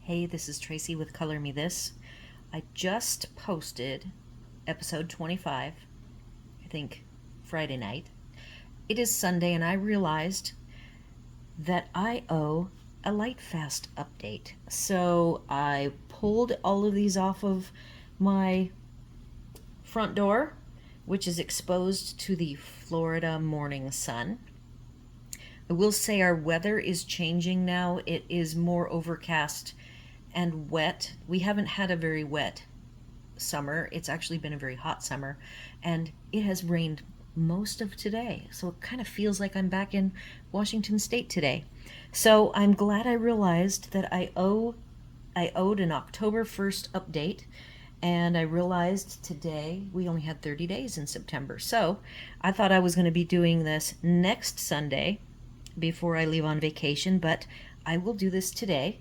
Hey, this is Tracy with Color Me This. I just posted episode 25, I think Friday night. It is Sunday, and I realized that I owe a Lightfast update. So I pulled all of these off of my front door, which is exposed to the Florida morning sun. I will say our weather is changing now. It is more overcast and wet. We haven't had a very wet summer. It's actually been a very hot summer, and it has rained most of today. So it kind of feels like I'm back in Washington State today. So I'm glad I realized that I owed an October 1st update, and I realized today we only had 30 days in September. So I thought I was going to be doing this next Sunday before I leave on vacation, but I will do this today.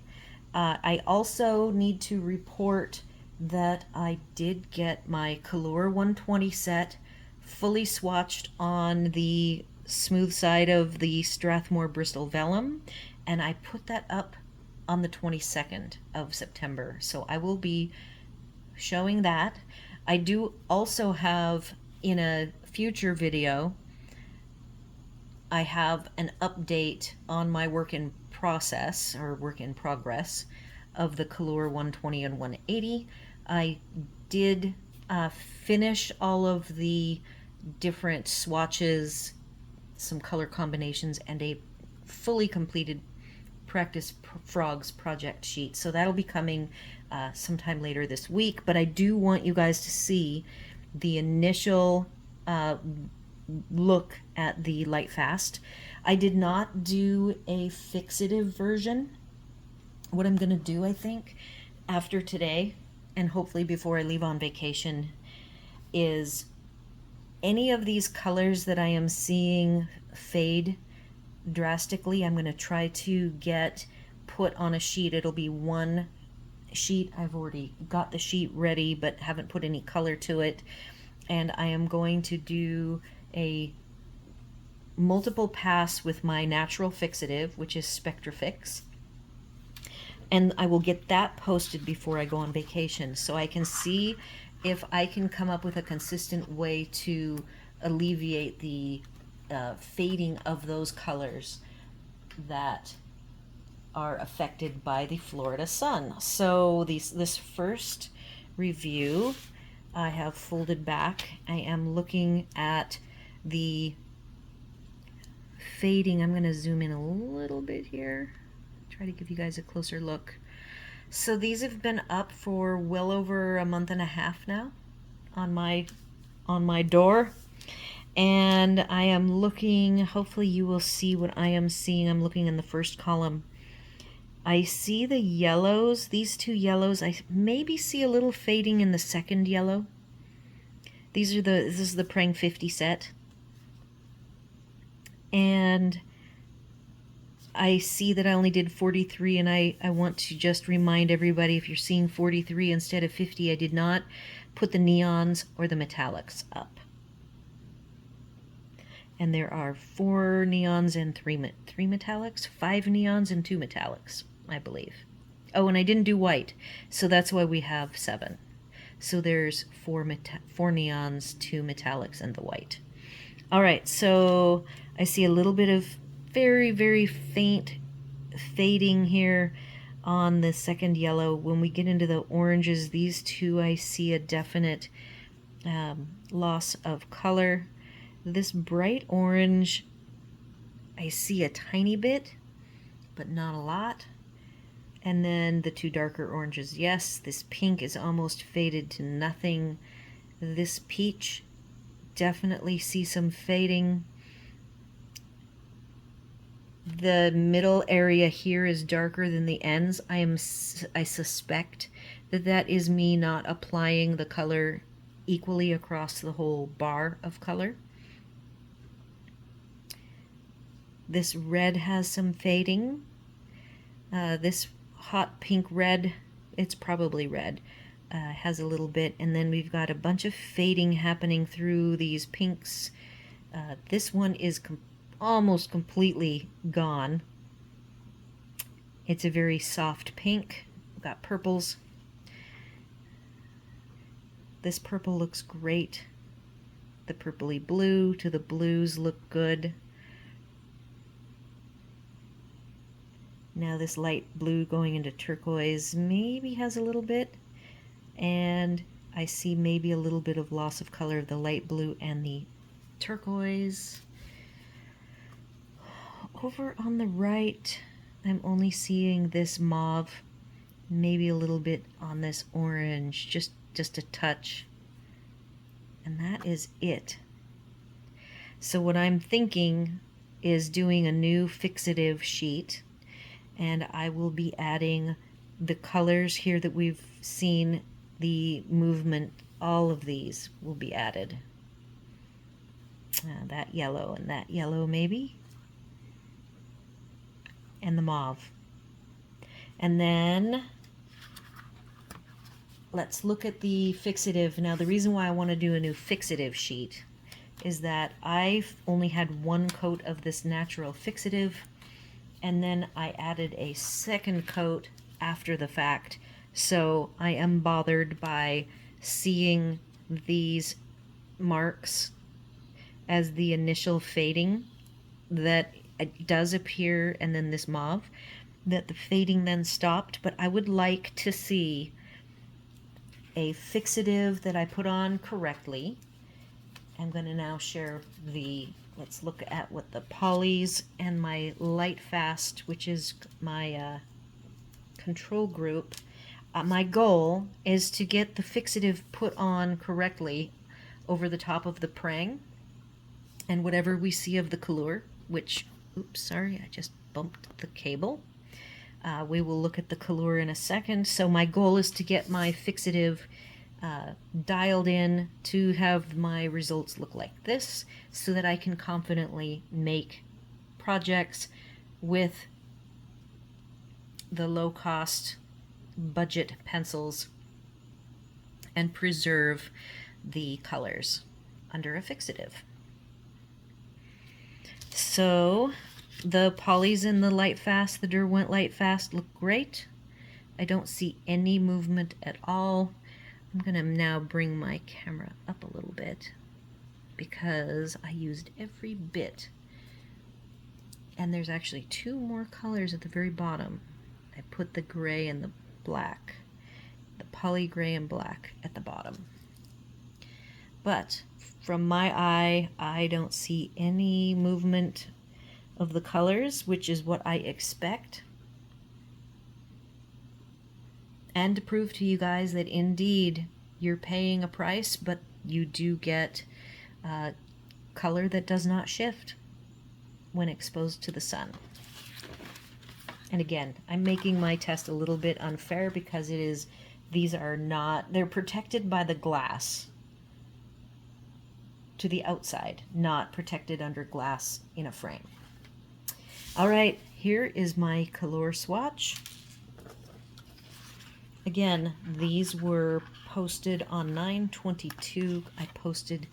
I also need to report that I did get my Kalour 120 set fully swatched on the smooth side of the Strathmore Bristol Vellum, and I put that up on the 22nd of September. So I will be showing that. I do also have in a future video, I have an update on my work in process or work in progress of the Kalour 120 and 180. I did finish all of the different swatches, some color combinations, and a fully completed Practice Frogs project sheet. So that'll be coming sometime later this week. But I do want you guys to see the initial look at the Lightfast. I did not do a fixative version. What I'm going to do, I think, after today, and hopefully before I leave on vacation, is any of these colors that I am seeing fade drastically, I'm going to try to get put on a sheet. It'll be one sheet. I've already got the sheet ready but haven't put any color to it, and I am going to do a multiple pass with my natural fixative, which is Spectrafix, and I will get that posted before I go on vacation so I can see if I can come up with a consistent way to alleviate the fading of those colors that are affected by the Florida sun. So this first review I have folded back. I am looking at the fading. I'm going to zoom in a little bit here, try to give you guys a closer look. So these have been up for well over a month and a half now on my door, and I am looking, hopefully you will see what I am seeing. I'm looking in the first column. I see the yellows, these two yellows. I maybe see a little fading in the second yellow. This is the Prang 50 set. And I see that I only did 43, and I want to just remind everybody, if you're seeing 43 instead of 50, I did not put the neons or the metallics up. And there are 4 neons and 3 metallics, 5 neons and 2 metallics, I believe. Oh, and I didn't do white, so that's why we have 7. So there's 4 neons, 2 metallics, and the white. All right, so I see a little bit of very, very faint fading here on the second yellow. When we get into the oranges, these two, I see a definite loss of color. This bright orange, I see a tiny bit, but not a lot. And then the 2 darker oranges, yes. This pink is almost faded to nothing. This peach, definitely see some fading. The middle area here is darker than the ends. I suspect that is me not applying the color equally across the whole bar of color. This red has some fading. This hot pink red, it's probably red, has a little bit, and then we've got a bunch of fading happening through these pinks. This one is almost completely gone. It's a very soft pink, got purples. This purple looks great. The purpley blue to the blues look good. Now this light blue going into turquoise maybe has a little bit, and I see maybe a little bit of loss of color of the light blue and the turquoise. Over on the right, I'm only seeing this mauve, maybe a little bit on this orange, just a touch. And that is it. So what I'm thinking is doing a new fixative sheet, and I will be adding the colors here that we've seen, the movement, all of these will be added. That yellow and that yellow maybe, and the mauve. And then let's look at the fixative. Now the reason why I want to do a new fixative sheet is that I've only had one coat of this natural fixative, and then I added a second coat after the fact. So I am bothered by seeing these marks as the initial fading that it does appear, and then this mauve, that the fading then stopped. But I would like to see a fixative that I put on correctly. I'm going to now share let's look at what the polys and my Lightfast, which is my control group. My goal is to get the fixative put on correctly over the top of the prang, and whatever we see of the Kalour, which, oops, sorry, I just bumped the cable. We will look at the Kalour in a second. So my goal is to get my fixative dialed in to have my results look like this, so that I can confidently make projects with the low-cost budget pencils and preserve the colors under a fixative. So the polys in the Lightfast, the Derwent Lightfast, look great. I don't see any movement at all. I'm going to now bring my camera up a little bit because I used every bit. And there's actually two more colors at the very bottom. I put the gray and the black, the poly gray and black at the bottom. But from my eye, I don't see any movement of the colors, which is what I expect. And to prove to you guys that indeed you're paying a price, but you do get color that does not shift when exposed to the sun. And again, I'm making my test a little bit unfair because these are not, they're protected by the glass to the outside, not protected under glass in a frame. All right, here is my Kalour swatch. Again, these were posted on 9/22. I posted,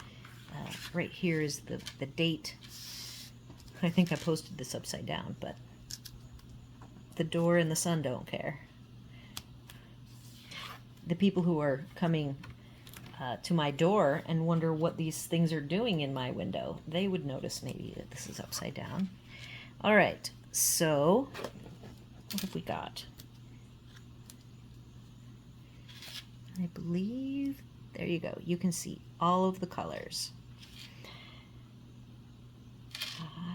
right here is the date. I think I posted this upside down, but the door and the sun don't care. The people who are coming to my door and wonder what these things are doing in my window, they would notice maybe that this is upside down. All right, so what have we got? I believe, there you go. You can see all of the colors.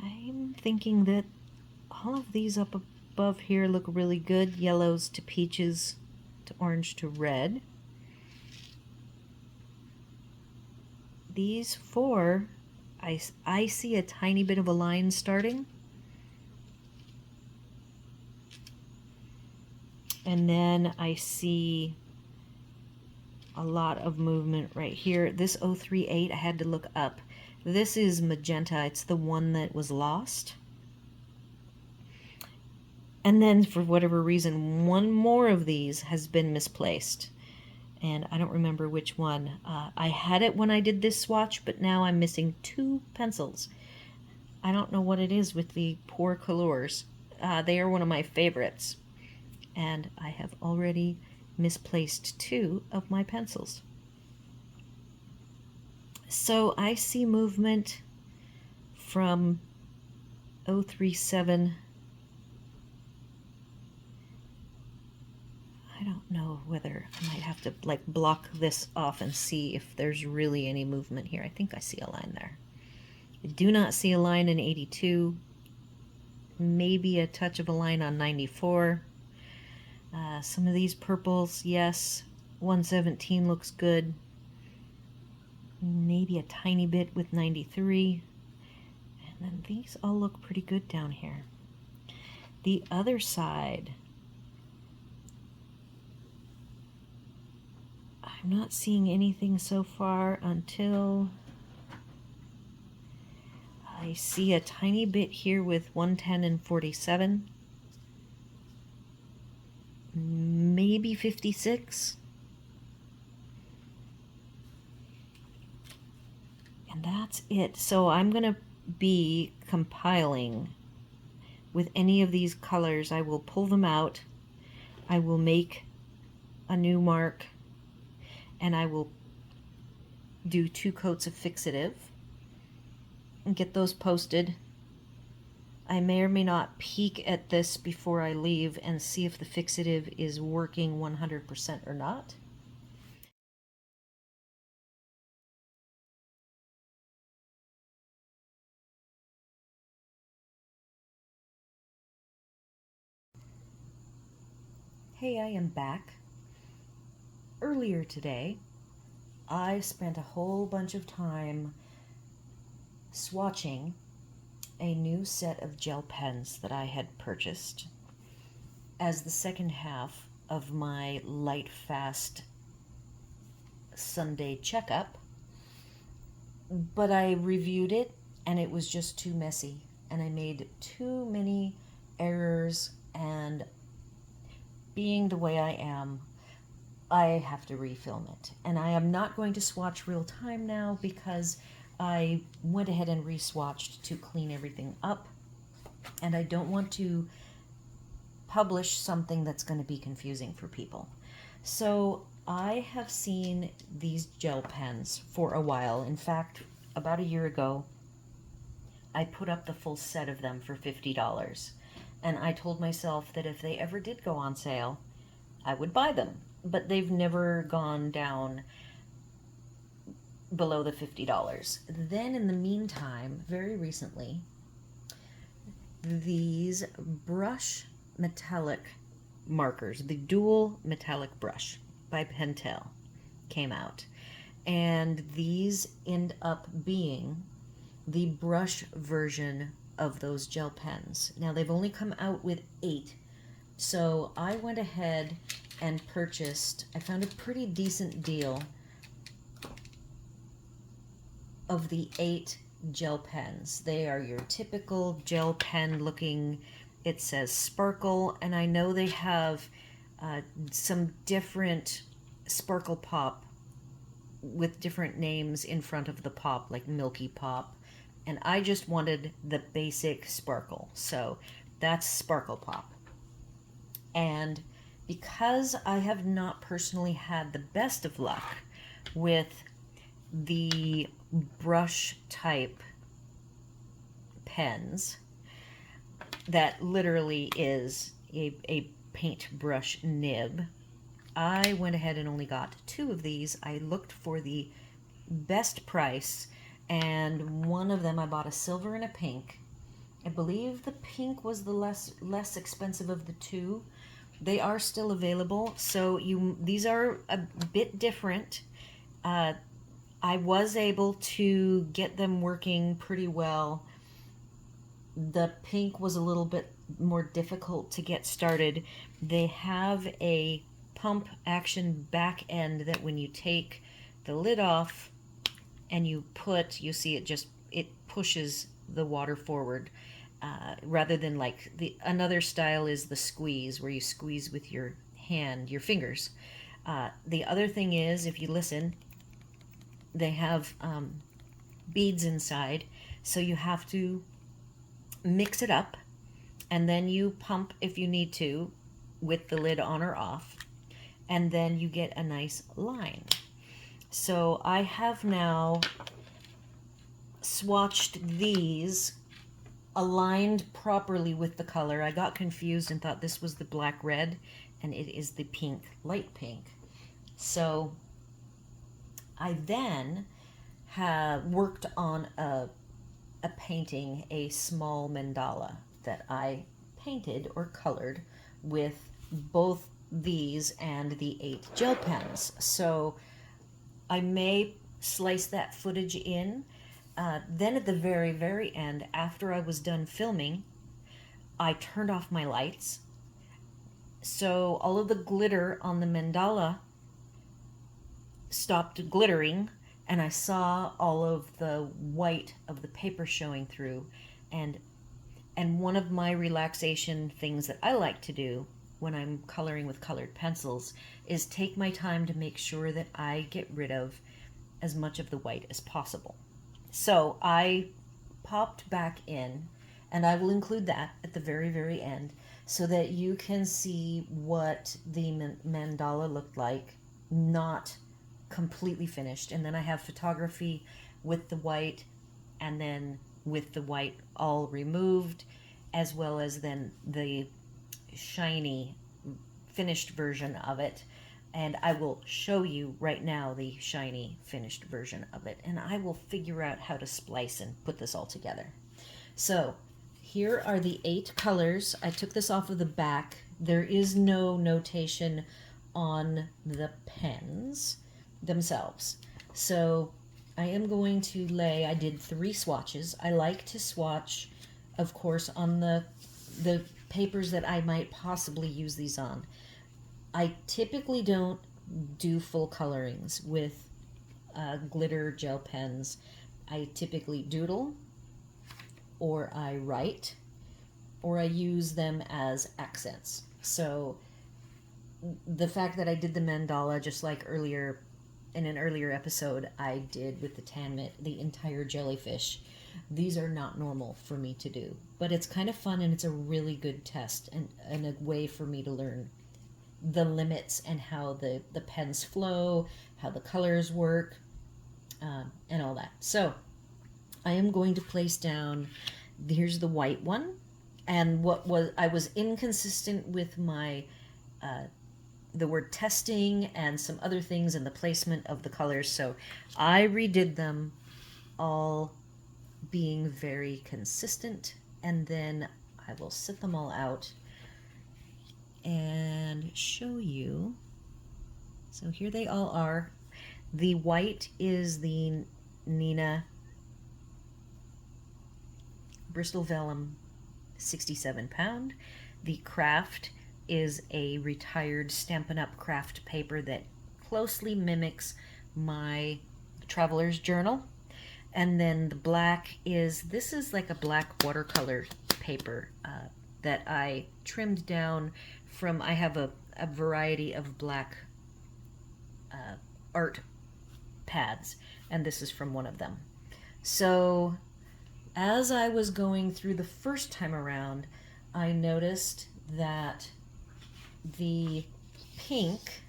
I'm thinking that all of these up above here look really good. Yellows to peaches to orange to red. These four, I see a tiny bit of a line starting. And then I see a lot of movement right here. This 038, I had to look up. This is magenta. It's the one that was lost. And then for whatever reason, one more of these has been misplaced. And I don't remember which one. I had it when I did this swatch, but now I'm missing two pencils. I don't know what it is with the poor Kalours. They are one of my favorites. and I have already misplaced 2 of my pencils. So I see movement from 037. I don't know whether I might have to like block this off and see if there's really any movement here. I think I see a line there. I do not see a line in 82. Maybe a touch of a line on 94. Some of these purples, yes. 117 looks good. Maybe a tiny bit with 93. And then these all look pretty good down here. The other side, I'm not seeing anything so far until I see a tiny bit here with 110 and 47. Maybe 56. And that's it. So I'm going to be compiling with any of these colors. I will pull them out. I will make a new mark, and I will do 2 coats of fixative and get those posted. I may or may not peek at this before I leave and see if the fixative is working 100% or not. Hey, I am back. Earlier today, I spent a whole bunch of time swatching a new set of gel pens that I had purchased as the second half of my Lightfast Sunday checkup, but I reviewed it and it was just too messy, and I made too many errors, and being the way I am, I have to refilm it. And I am not going to swatch real time now because I went ahead and re-swatched to clean everything up, and I don't want to publish something that's going to be confusing for people. So I have seen these gel pens for a while. In fact, about a year ago, I put up the full set of them for $50. And I told myself that if they ever did go on sale, I would buy them. But they've never gone down below the $50. Then in the meantime, very recently, these brush metallic markers, the dual metallic brush by Pentel, came out. And these end up being the brush version of those gel pens. Now they've only come out with 8. So I went ahead and purchased, I found a pretty decent deal of the 8 gel pens. They are your typical gel pen looking, it says sparkle, and I know they have some different Sparkle Pop with different names in front of the pop, like Milky Pop, and I just wanted the basic sparkle, so that's Sparkle Pop. And because I have not personally had the best of luck with the brush type pens, that literally is a paintbrush nib, I went ahead and only got 2 of these. I looked for the best price, and one of them I bought a silver and a pink. I believe the pink was the less expensive of the 2. They are still available, so these are a bit different. I was able to get them working pretty well. The pink was a little bit more difficult to get started. They have a pump action back end that when you take the lid off and you see it pushes the water forward, rather than like another style is the squeeze, where you squeeze with your hand, your fingers. The other thing is, if you listen, they have beads inside, so you have to mix it up, and then you pump if you need to with the lid on or off, and then you get a nice line. So I have now swatched these aligned properly with the color. I got confused and thought this was the black red, and it is the pink, light pink. So I then have worked on a painting, a small mandala that I painted or colored with both these and the 8 gel pens. So I may slice that footage in. Then at the very, very end, after I was done filming, I turned off my lights. So all of the glitter on the mandala stopped glittering, and I saw all of the white of the paper showing through. And one of my relaxation things that I like to do when I'm coloring with colored pencils is take my time to make sure that I get rid of as much of the white as possible. So I popped back in, and I will include that at the very, very end so that you can see what the mandala looked like, not completely finished. And then I have photography with the white, and then with the white all removed, as well as then the shiny finished version of it. And I will show you right now the shiny finished version of it, and I will figure out how to splice and put this all together. So here are the 8 colors. I took this off of the back. There is no notation on the pens themselves. So I am going to I did 3 swatches. I like to swatch, of course, on the papers that I might possibly use these on. I typically don't do full colorings with glitter gel pens. I typically doodle, or I write, or I use them as accents. So the fact that I did the mandala, just like earlier in an earlier episode I did with the tan mitt, the entire jellyfish, these are not normal for me to do. But it's kind of fun, and it's a really good test and a way for me to learn the limits and how the pens flow, how the colors work, and all that. So I am going to place down, here's the white one, and I was inconsistent with my the word testing and some other things and the placement of the colors, so I redid them all being very consistent, and then I will set them all out and show you. So here they all are. The white is the Nina Bristol Vellum 67 pound. The craft is a retired Stampin' Up! Craft paper that closely mimics my Traveler's Journal. And then the black this is like a black watercolor paper that I trimmed down from, I have a variety of black art pads, and this is from one of them. So as I was going through the first time around, I noticed that the pink,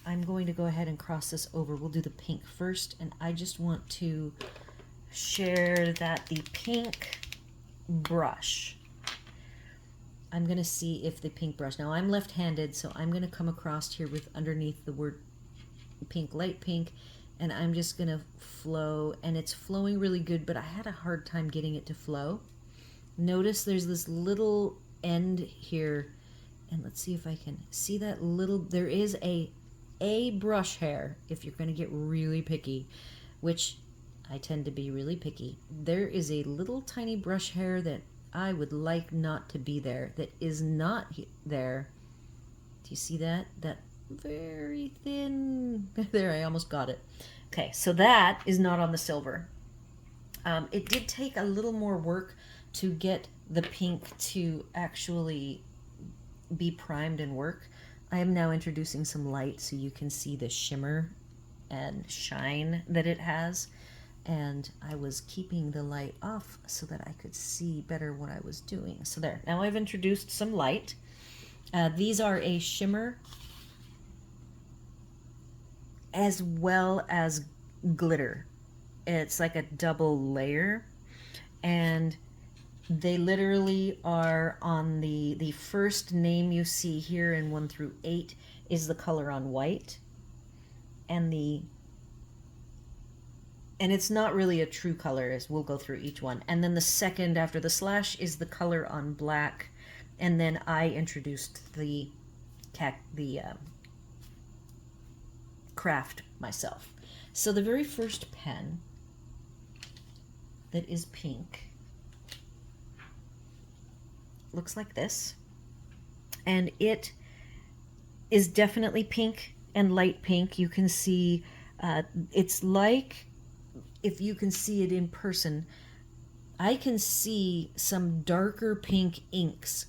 I'm going to go ahead and cross this over. We'll do the pink first, and I just want to share that the pink brush, I'm going to see if the pink brush, now I'm left-handed, so I'm going to come across here with underneath the word pink, light pink, and I'm just going to flow, and it's flowing really good, but I had a hard time getting it to flow. Notice there's this little end here, and let's see if I can see that little, there is a brush hair, if you're going to get really picky, which I tend to be really picky. There is a little tiny brush hair that I would like not to be there, that is not there. Do you see that? That very thin, there, I almost got it. Okay, so that is not on the silver. It did take a little more work to get the pink to actually be primed and work. I am now introducing some light so you can see the shimmer and shine that it has, and I was keeping the light off so that I could see better what I was doing. So there, now I've introduced some light, These are a shimmer as well as glitter. It's like a double layer, and they literally are on the first name you see here in 1 through 8 is the color on white, and it's not really a true color, as we'll go through each one. And then the second after the slash is the color on black, and then I introduced the craft myself. So the very first pen that is pink looks like this, and it is definitely pink and light pink. You can see it's like, if you can see it in person, I can see some darker pink inks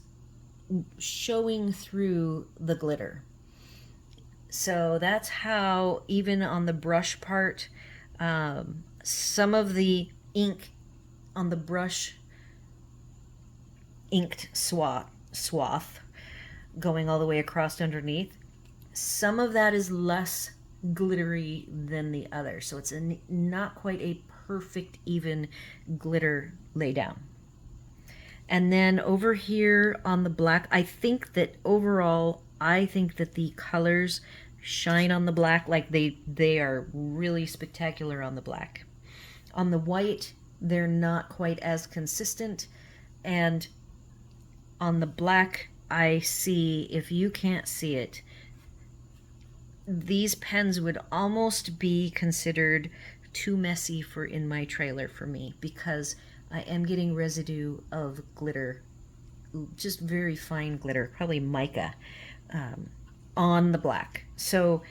showing through the glitter. So that's how, even on the brush part, some of the ink on the brush inked swath going all the way across underneath, some of that is less glittery than the other. So it's not quite a perfect even glitter laydown. And then over here on the black, I think that overall, I think that the colors shine on the black like they are really spectacular on the black. On the white, they're not quite as consistent, and on the black, I see, if you can't see it, these pens would almost be considered too messy for in my trailer for me, because I am getting residue of glitter, just very fine glitter, probably mica, on the black. So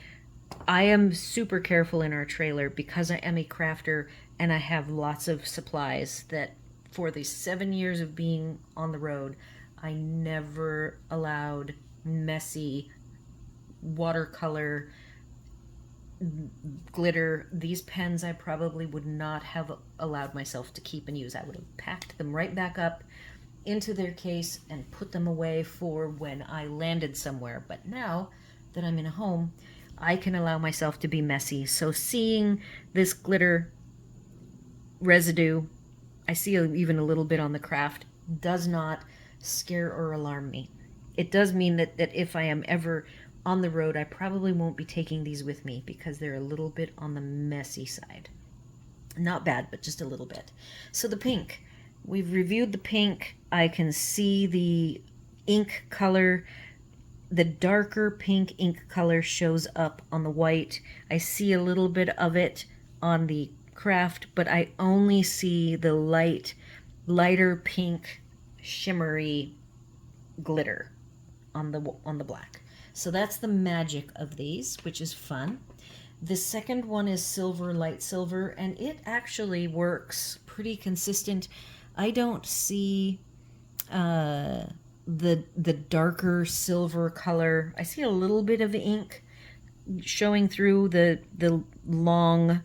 I am super careful in our trailer, because I am a crafter and I have lots of supplies, that for the 7 years of being on the road, I never allowed messy watercolor glitter. These pens I probably would not have allowed myself to keep and use. I would have packed them right back up into their case and put them away for when I landed somewhere. But now that I'm in a home, I can allow myself to be messy. So seeing this glitter residue, I see even a little bit on the craft, does not scare or alarm me. It does mean that if I am ever on the road, I probably won't be taking these with me, because they're a little bit on the messy side. Not bad, but just a little bit. So the pink, we've reviewed the pink. I can see the ink color. The darker pink ink color shows up on the white. I see a little bit of it on the craft, but I only see the lighter pink shimmery glitter on the black. So that's the magic of these, which is fun. The second one is silver, light silver, and it actually works pretty consistent. I don't see the darker silver color. I see a little bit of ink showing through the long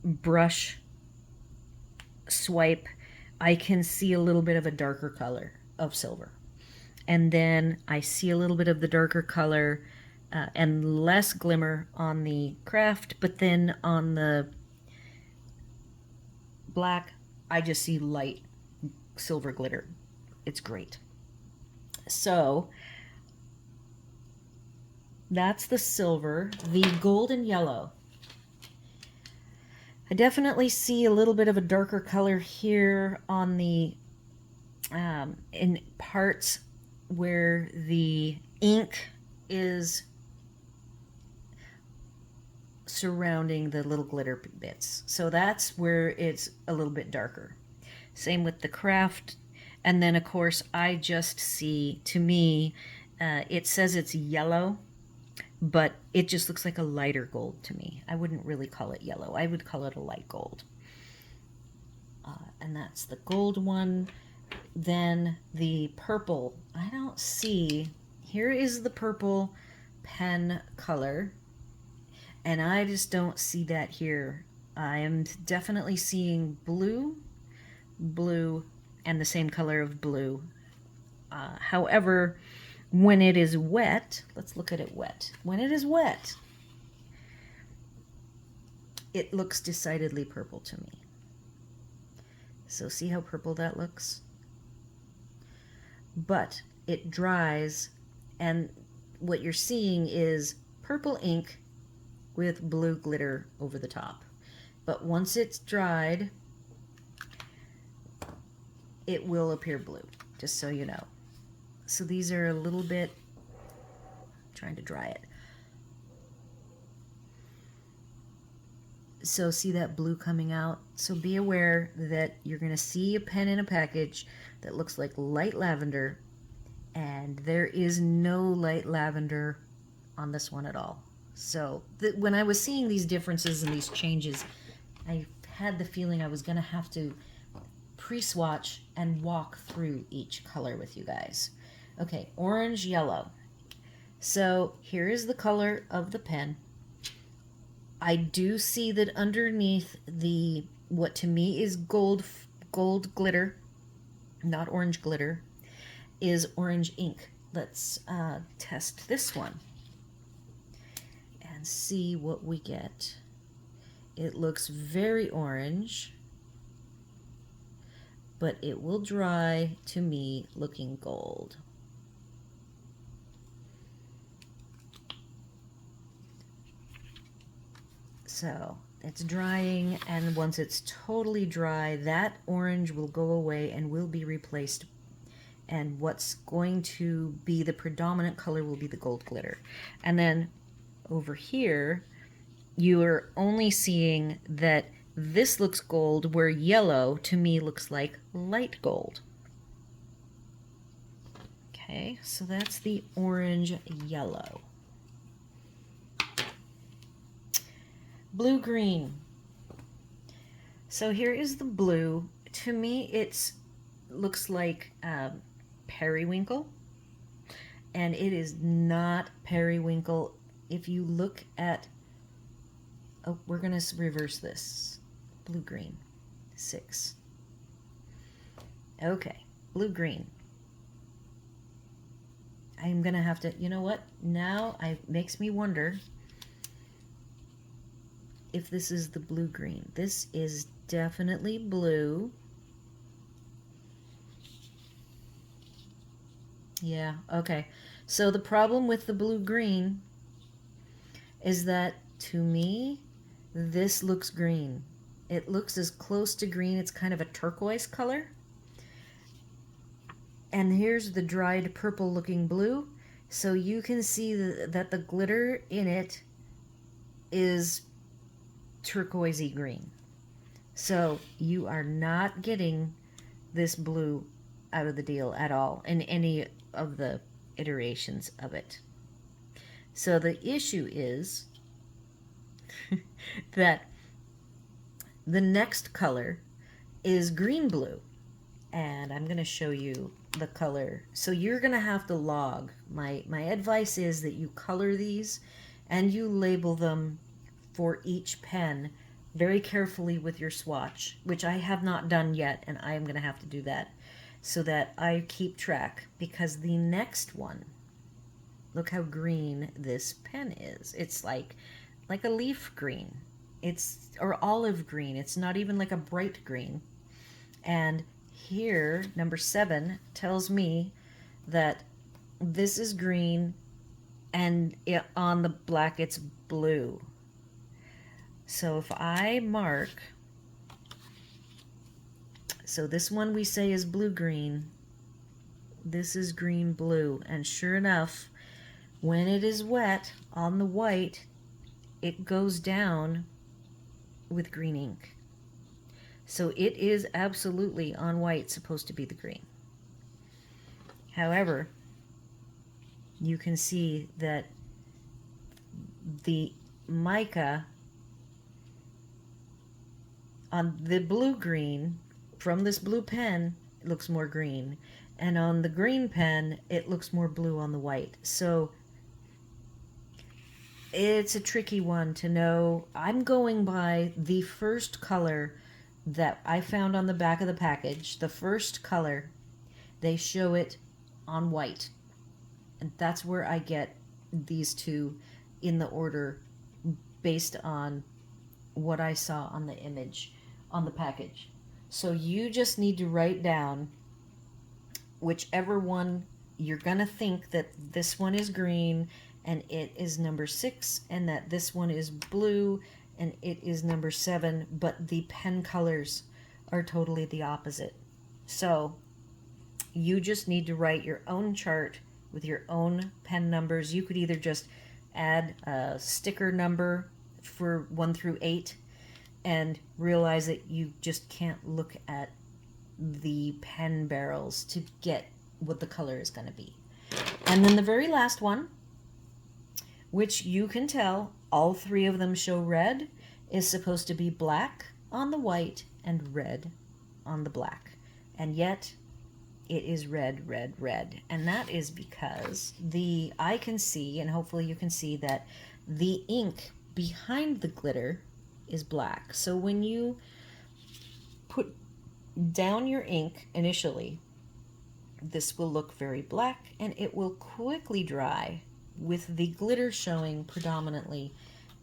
brush swipe. I can see a little bit of a darker color of silver. And then I see a little bit of the darker color and less glimmer on the craft, but then on the black, I just see light silver glitter. It's great. So that's the silver. The gold and yellow, I definitely see a little bit of a darker color here on the in parts where the ink is surrounding the little glitter bits. So that's where it's a little bit darker. Same with the craft. And then, of course, I just see, to me, it says it's yellow, but it just looks like a lighter gold to me. I wouldn't really call it yellow. I would call it a light gold. And that's the gold one. Then the purple, I don't see, here is the purple pen color, and I just don't see that here. I am definitely seeing blue, and the same color of blue. However, When it is wet, let's look at it wet. When it is wet, it looks decidedly purple to me. So see how purple that looks? But it dries, and what you're seeing is purple ink with blue glitter over the top. But once it's dried, it will appear blue, just so you know. So these are a little bit, trying to dry it. So see that blue coming out? So be aware that you're going to see a pen in a package that looks like light lavender, and there is no light lavender on this one at all. So when I was seeing these differences and these changes, I had the feeling I was going to have to pre-swatch and walk through each color with you guys. Okay, orange, yellow. So here is the color of the pen. I do see that underneath the, what to me is gold glitter, not orange glitter, is orange ink. Let's test this one and see what we get. It looks very orange, but it will dry to me looking gold. So it's drying, and once it's totally dry, that orange will go away and will be replaced, and what's going to be the predominant color will be the gold glitter. And then over here, you are only seeing that this looks gold, where yellow to me looks like light gold. Okay, so that's the orange yellow. Blue green. So here is the blue. To me, it looks like periwinkle, and it is not periwinkle. If you look at, oh, we're gonna reverse this. Blue green, 6. Okay, blue green. I'm gonna have to, you know what? Now it makes me wonder if this is the blue green. This is definitely blue. Yeah, okay. So the problem with the blue green is that to me, this looks green. It looks as close to green. It's kind of a turquoise color. And here's the dried purple looking blue. So you can see that the glitter in it is turquoisey green. So you are not getting this blue out of the deal at all in any of the iterations of it. So the issue is that the next color is green blue, and I'm going to show you the color. So you're going to have to log. My advice is that you color these and you label them for each pen very carefully with your swatch, which I have not done yet, and I am going to have to do that so that I keep track, because the next one, look how green this pen is. It's like a leaf green. It's, or olive green. It's not even like a bright green. And here, number 7 tells me that this is green, and on the black it's blue. So if I mark, so this one we say is blue-green, this is green-blue, and sure enough, when it is wet on the white, it goes down with green ink. So it is absolutely on white supposed to be the green. However, you can see that the mica on the blue-green from this blue pen, it looks more green, and on the green pen it looks more blue on the white. So it's a tricky one to know. I'm going by the first color that I found on the back of the package. The first color, they show it on white, And that's where I get these two in the order based on what I saw on the image on the package. So you just need to write down whichever one you're going to think that this one is green and it is number 6, and that this one is blue and it is number 7, but the pen colors are totally the opposite. So you just need to write your own chart with your own pen numbers. You could either just add a sticker number for 1 through 8 and realize that you just can't look at the pen barrels to get what the color is going to be. And then the very last one, which you can tell all 3 of them show red, is supposed to be black on the white and red on the black. And yet it is red, red, red. And that is because I can see, and hopefully you can see, that the ink behind the glitter is black. So when you put down your ink initially, this will look very black, and it will quickly dry with the glitter showing predominantly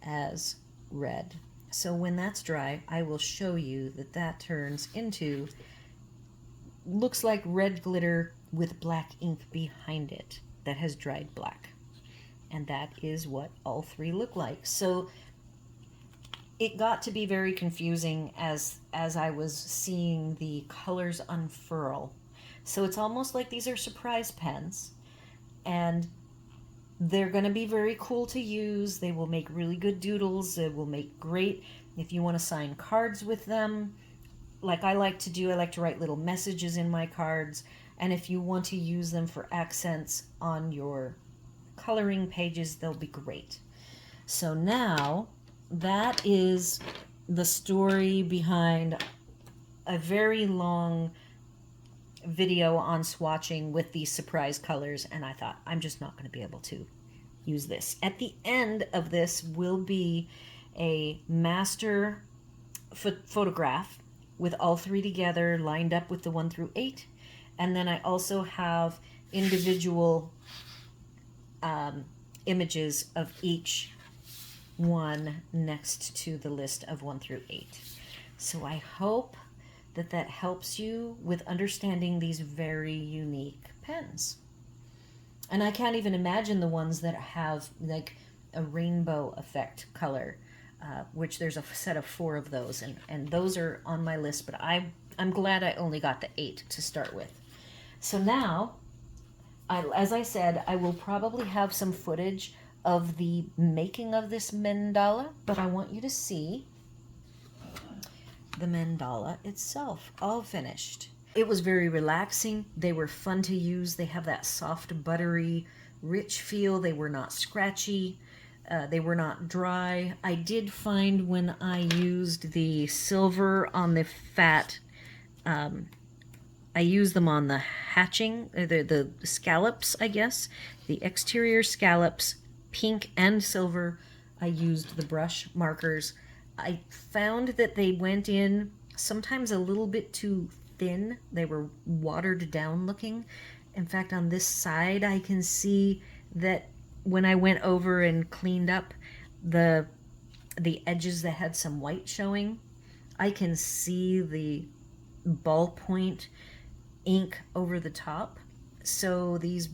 as red. So when that's dry, I will show you that that turns into, looks like red glitter with black ink behind it that has dried black. And that is what all 3 look like. So it got to be very confusing as I was seeing the colors unfurl. So it's almost like these are surprise pens, and they're going to be very cool to use. They will make really good doodles. They will make great if you want to sign cards with them. Like I like to do, I like to write little messages in my cards. And if you want to use them for accents on your coloring pages, they'll be great. So now that is the story behind a very long video on swatching with these surprise colors, and I thought, I'm just not going to be able to use this. At the end of this will be a master photograph with all 3 together lined up with the 1 through 8, and then I also have individual images of each one next to the list of 1 through 8. So I hope that helps you with understanding these very unique pens. And I can't even imagine the ones that have like a rainbow effect color, which there's a set of 4 of those, and those are on my list, but I'm glad I only got the 8 to start with. So now, as I said, I will probably have some footage of the making of this mandala, but I want you to see the mandala itself, all finished. It was very relaxing. They were fun to use. They have that soft, buttery, rich feel. They were not scratchy. They were not dry. I did find when I used the silver on the fat, I used them on the hatching, the scallops, I guess. The exterior scallops, pink and silver. I used the brush markers. I found that they went in sometimes a little bit too thin. They were watered down looking. In fact, on this side, I can see that when I went over and cleaned up the edges that had some white showing, I can see the ballpoint ink over the top. So these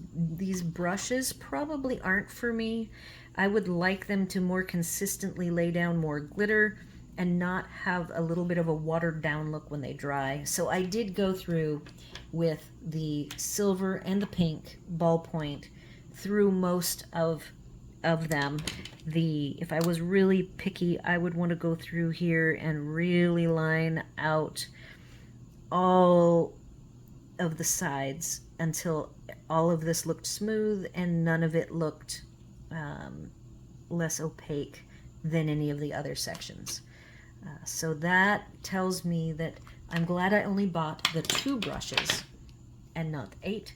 brushes probably aren't for me. I would like them to more consistently lay down more glitter and not have a little bit of a watered down look when they dry. So I did go through with the silver and the pink ballpoint through most of them. If I was really picky, I would want to go through here and really line out all of the sides until all of this looked smooth and none of it looked less opaque than any of the other sections. So that tells me that I'm glad I only bought the 2 brushes and not 8.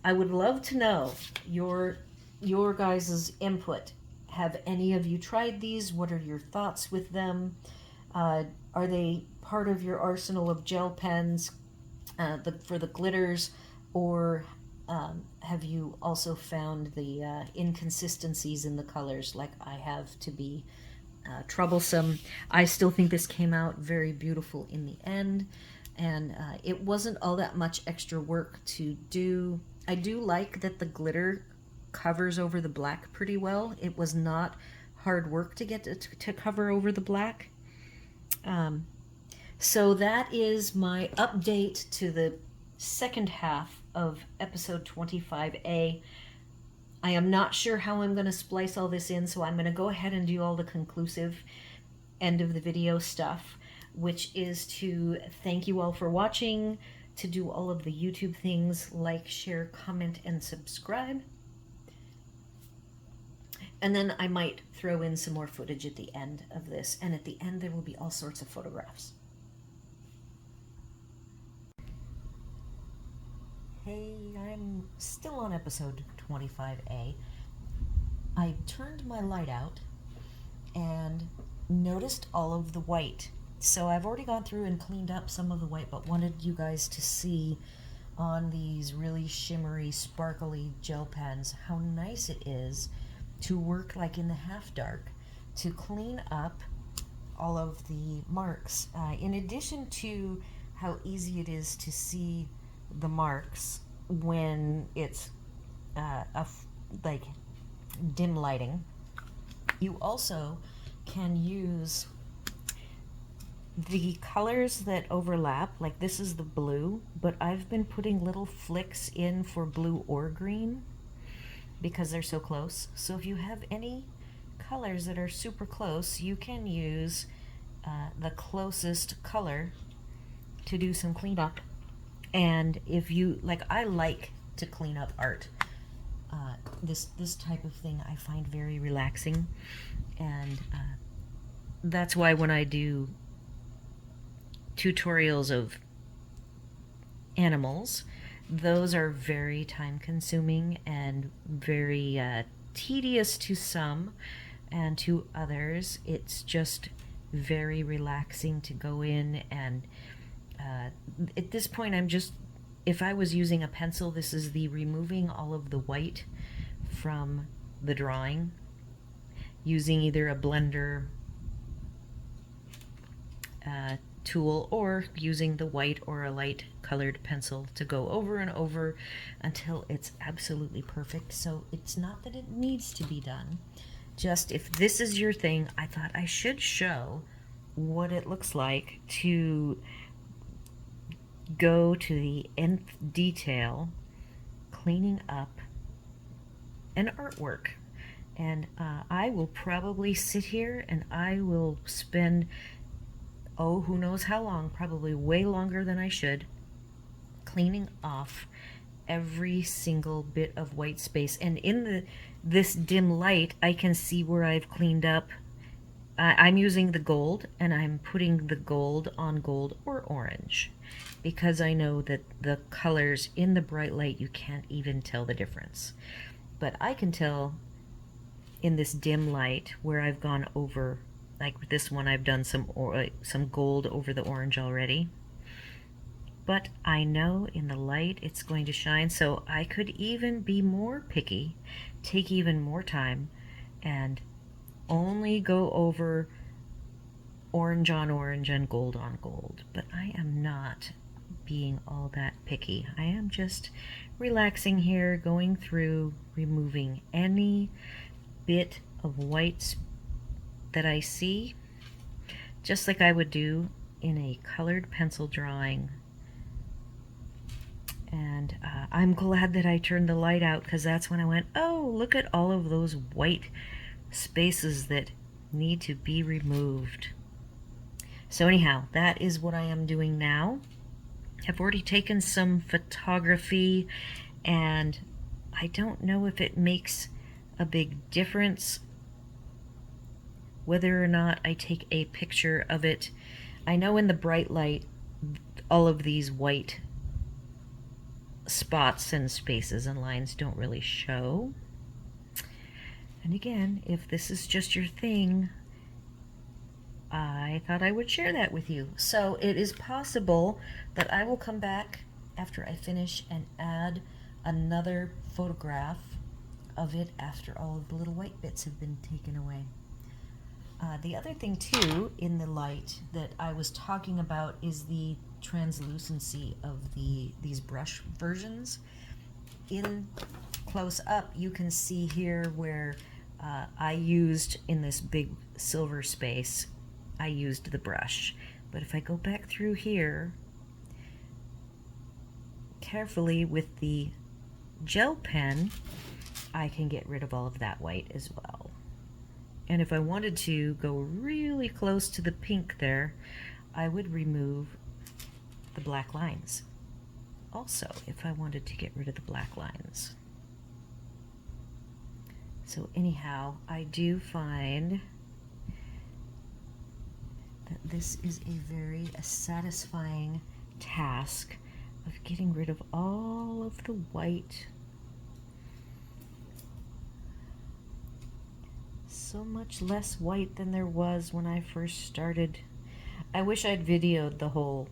I would love to know your guys' input. Have any of you tried these? What are your thoughts with them? Are they part of your arsenal of gel pens for the glitters, or Have you also found the inconsistencies in the colors like I have to be troublesome? I still think this came out very beautiful in the end, and it wasn't all that much extra work to do. I do like that the glitter covers over the black pretty well. It was not hard work to get to cover over the black. Um, so that is my update to the second half of episode 25A. I am not sure how I'm going to splice all this in, so I'm going to go ahead and do all the conclusive end of the video stuff, which is to thank you all for watching, to do all of the YouTube things, like, share, comment, and subscribe. And then I might throw in some more footage at the end of this, and at the end there will be all sorts of photographs. Hey, I'm still on episode 25A. I turned my light out and noticed all of the white. So I've already gone through and cleaned up some of the white, but wanted you guys to see on these really shimmery, sparkly gel pens how nice it is to work like in the half dark to clean up all of the marks. In addition to how easy it is to see the marks when it's like dim lighting, you also can use the colors that overlap. Like this is the blue, but I've been putting little flicks in for blue or green because they're so close. So if you have any colors that are super close, you can use the closest color to do some cleanup. And if you like, I like to clean up art. This type of thing I find very relaxing, and that's why when I do tutorials of animals, those are very time consuming and very tedious to some, and to others it's just very relaxing to go in and at this point I'm just, if I was using a pencil, this is the removing all of the white from the drawing using either a blender tool or using the white or a light colored pencil to go over and over until it's absolutely perfect. So it's not that it needs to be done, just if this is your thing, I thought I should show what it looks like to go to the nth detail cleaning up an artwork. And I will probably sit here and I will spend, oh, who knows how long, probably way longer than I should, cleaning off every single bit of white space. And in this dim light, I can see where I've cleaned up. I'm using the gold, and I'm putting the gold on gold or orange, because I know that the colors in the bright light, you can't even tell the difference. But I can tell in this dim light where I've gone over, like with this one, I've done some gold over the orange already. But I know in the light it's going to shine, so I could even be more picky, take even more time, and only go over orange on orange and gold on gold. But I am not being all that picky. I am just relaxing here, going through, removing any bit of whites that I see, just like I would do in a colored pencil drawing. And I'm glad that I turned the light out, because that's when I went, oh, look at all of those white spaces that need to be removed. So anyhow, that is what I am doing now. I've already taken some photography, and I don't know if it makes a big difference whether or not I take a picture of it. I know in the bright light all of these white spots and spaces and lines don't really show. And again, if this is just your thing, I thought I would share that with you. So it is possible that I will come back after I finish and add another photograph of it after all of the little white bits have been taken away. The other thing too in the light that I was talking about is the translucency of these brush versions. In close up, you can see here where I used, in this big silver space, I used the brush. But if I go back through here carefully with the gel pen, I can get rid of all of that white as well. And if I wanted to go really close to the pink there, I would remove the black lines. Also, if I wanted to get rid of the black lines. So anyhow, I do find that this is a very satisfying task of getting rid of all of the white. So much less white than there was when I first started. I wish I'd videoed the whole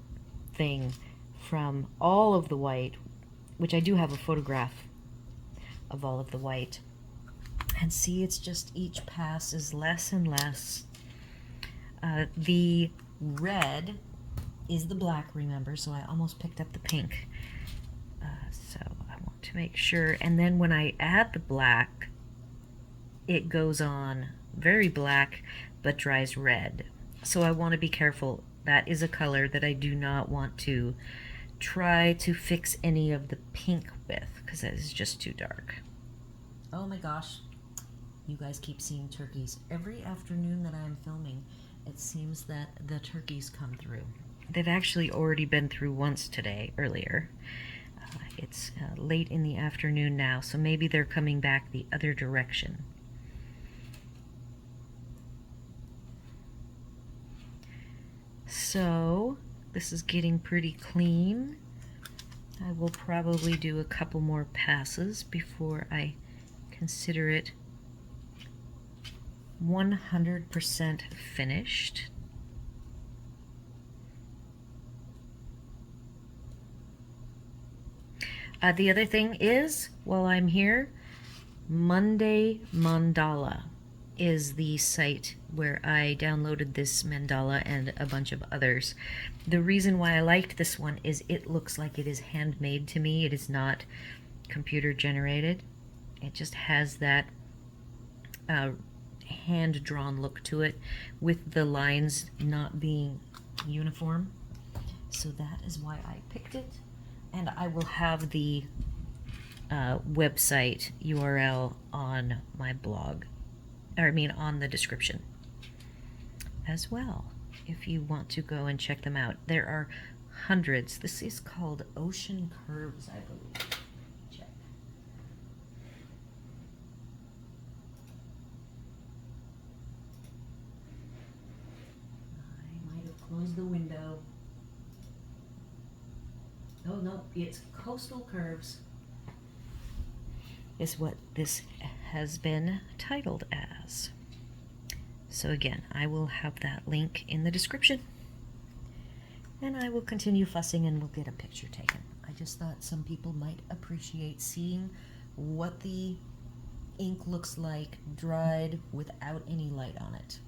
thing from all of the white, which I do have a photograph of all of the white. And see, it's just each pass is less and less. The red is the black, remember, so I almost picked up the pink. So I want to make sure. And then when I add the black, it goes on very black but dries red. So I want to be careful. That is a color that I do not want to try to fix any of the pink with, because that is just too dark. Oh my gosh, you guys keep seeing turkeys. Every afternoon that I am filming, it seems that the turkeys come through. They've actually already been through once today, earlier. It's late in the afternoon now, so maybe they're coming back the other direction. So this is getting pretty clean. I will probably do a couple more passes before I consider it 100% finished. The other thing is, while I'm here, Monday Mandala is the site where I downloaded this mandala and a bunch of others. The reason why I liked this one is it looks like it is handmade to me. It is not computer generated. It just has that hand-drawn look to it, with the lines not being uniform. So that is why I picked it. And I will have the website URL on my blog, or I mean on the description as well, if you want to go and check them out. There are hundreds. This is called Ocean Curves, I believe. Check. I might have closed the window. Oh no, it's Coastal Curves is what this has been titled as. So again, I will have that link in the description, and I will continue fussing and we'll get a picture taken. I just thought some people might appreciate seeing what the ink looks like dried without any light on it.